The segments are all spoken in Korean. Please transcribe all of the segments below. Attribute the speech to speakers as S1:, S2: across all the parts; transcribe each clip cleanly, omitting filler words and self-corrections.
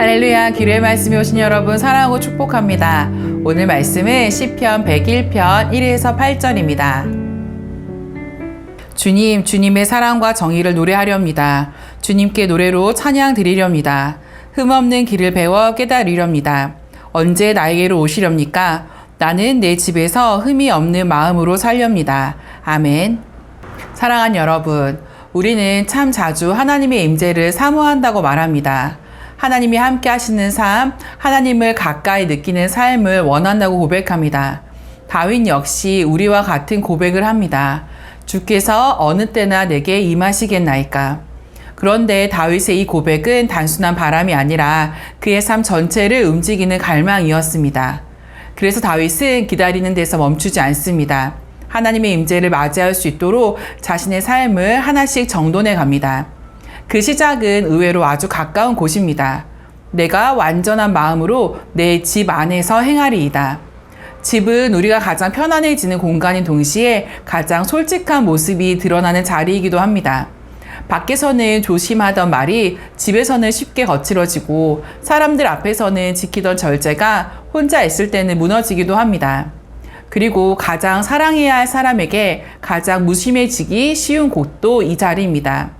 S1: 할렐루야, 기도의 말씀에 오신 여러분 사랑하고 축복합니다. 오늘 말씀은 시편 101편 1에서 8절입니다. 주님, 주님의 사랑과 정의를 노래하렵니다. 주님께 노래로 찬양 드리렵니다. 흠없는 길을 배워 깨달으렵니다. 언제 나에게로 오시렵니까? 나는 내 집에서 흠이 없는 마음으로 살렵니다. 아멘. 사랑하는 여러분, 우리는 참 자주 하나님의 임재를 사모한다고 말합니다. 하나님이 함께 하시는 삶, 하나님을 가까이 느끼는 삶을 원한다고 고백합니다. 다윗 역시 우리와 같은 고백을 합니다. 주께서 어느 때나 내게 임하시겠나이까. 그런데 다윗의 이 고백은 단순한 바람이 아니라 그의 삶 전체를 움직이는 갈망이었습니다. 그래서 다윗은 기다리는 데서 멈추지 않습니다. 하나님의 임재를 맞이할 수 있도록 자신의 삶을 하나씩 정돈해 갑니다. 그 시작은 의외로 아주 가까운 곳입니다. 내가 완전한 마음으로 내 집 안에서 행하리이다. 집은 우리가 가장 편안해지는 공간인 동시에 가장 솔직한 모습이 드러나는 자리이기도 합니다. 밖에서는 조심하던 말이 집에서는 쉽게 거칠어지고 사람들 앞에서는 지키던 절제가 혼자 있을 때는 무너지기도 합니다. 그리고 가장 사랑해야 할 사람에게 가장 무심해지기 쉬운 곳도 이 자리입니다.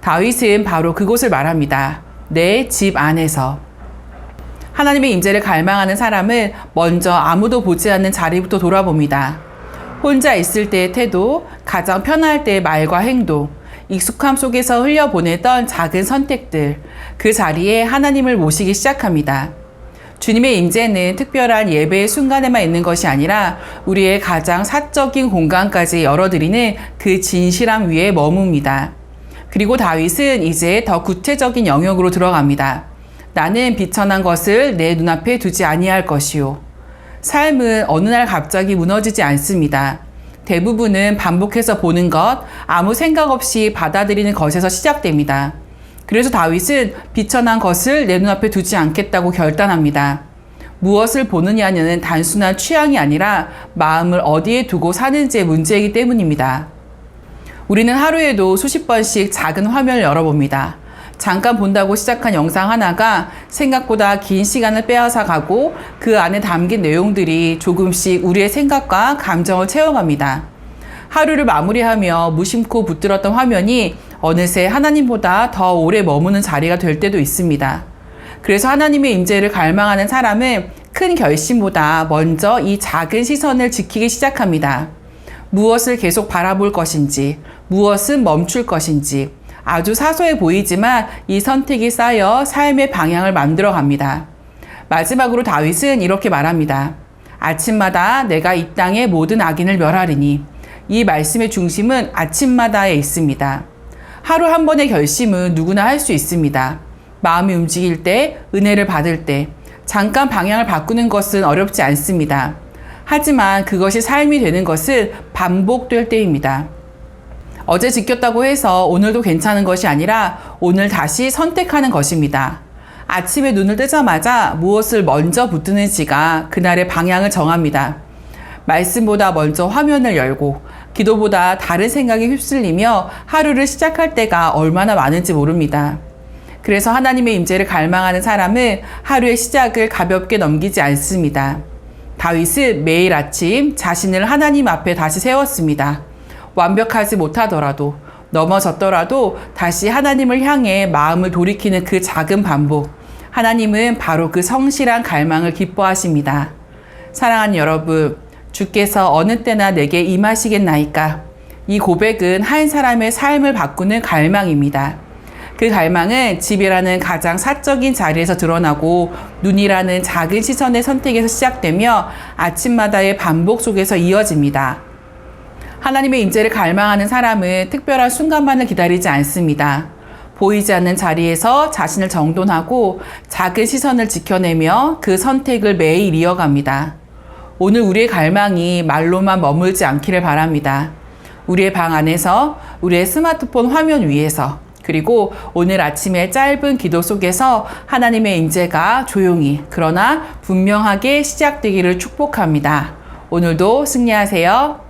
S1: 다윗은 바로 그곳을 말합니다. 내 집 안에서. 하나님의 임재를 갈망하는 사람은 먼저 아무도 보지 않는 자리부터 돌아봅니다. 혼자 있을 때의 태도, 가장 편할 때의 말과 행동, 익숙함 속에서 흘려보내던 작은 선택들, 그 자리에 하나님을 모시기 시작합니다. 주님의 임재는 특별한 예배의 순간에만 있는 것이 아니라 우리의 가장 사적인 공간까지 열어드리는 그 진실함 위에 머뭅니다. 그리고 다윗은 이제 더 구체적인 영역으로 들어갑니다. 나는 비천한 것을 내 눈앞에 두지 아니할 것이요. 삶은 어느 날 갑자기 무너지지 않습니다. 대부분은 반복해서 보는 것, 아무 생각 없이 받아들이는 것에서 시작됩니다. 그래서 다윗은 비천한 것을 내 눈앞에 두지 않겠다고 결단합니다. 무엇을 보느냐는 단순한 취향이 아니라 마음을 어디에 두고 사는지의 문제이기 때문입니다. 우리는 하루에도 수십 번씩 작은 화면을 열어봅니다. 잠깐 본다고 시작한 영상 하나가 생각보다 긴 시간을 빼앗아 가고 그 안에 담긴 내용들이 조금씩 우리의 생각과 감정을 채워갑니다. 하루를 마무리하며 무심코 붙들었던 화면이 어느새 하나님보다 더 오래 머무는 자리가 될 때도 있습니다. 그래서 하나님의 임재를 갈망하는 사람은 큰 결심보다 먼저 이 작은 시선을 지키기 시작합니다. 무엇을 계속 바라볼 것인지, 무엇은 멈출 것인지, 아주 사소해 보이지만 이 선택이 쌓여 삶의 방향을 만들어 갑니다. 마지막으로 다윗은 이렇게 말합니다. 아침마다 내가 이 땅의 모든 악인을 멸하리니. 이 말씀의 중심은 아침마다에 있습니다. 하루 한 번의 결심은 누구나 할 수 있습니다. 마음이 움직일 때, 은혜를 받을 때, 잠깐 방향을 바꾸는 것은 어렵지 않습니다. 하지만 그것이 삶이 되는 것은 반복될 때입니다. 어제 지켰다고 해서 오늘도 괜찮은 것이 아니라 오늘 다시 선택하는 것입니다. 아침에 눈을 뜨자마자 무엇을 먼저 붙드는지가 그날의 방향을 정합니다. 말씀보다 먼저 화면을 열고 기도보다 다른 생각에 휩쓸리며 하루를 시작할 때가 얼마나 많은지 모릅니다. 그래서 하나님의 임재를 갈망하는 사람은 하루의 시작을 가볍게 넘기지 않습니다. 다윗은 매일 아침 자신을 하나님 앞에 다시 세웠습니다. 완벽하지 못하더라도, 넘어졌더라도 다시 하나님을 향해 마음을 돌이키는 그 작은 반복. 하나님은 바로 그 성실한 갈망을 기뻐하십니다. 사랑하는 여러분, 주께서 어느 때나 내게 임하시겠나이까? 이 고백은 한 사람의 삶을 바꾸는 갈망입니다. 그 갈망은 집이라는 가장 사적인 자리에서 드러나고 눈이라는 작은 시선의 선택에서 시작되며 아침마다의 반복 속에서 이어집니다. 하나님의 임재를 갈망하는 사람은 특별한 순간만을 기다리지 않습니다. 보이지 않는 자리에서 자신을 정돈하고 작은 시선을 지켜내며 그 선택을 매일 이어갑니다. 오늘 우리의 갈망이 말로만 머물지 않기를 바랍니다. 우리의 방 안에서, 우리의 스마트폰 화면 위에서, 그리고 오늘 아침의 짧은 기도 속에서 하나님의 임재가 조용히 그러나 분명하게 시작되기를 축복합니다. 오늘도 승리하세요.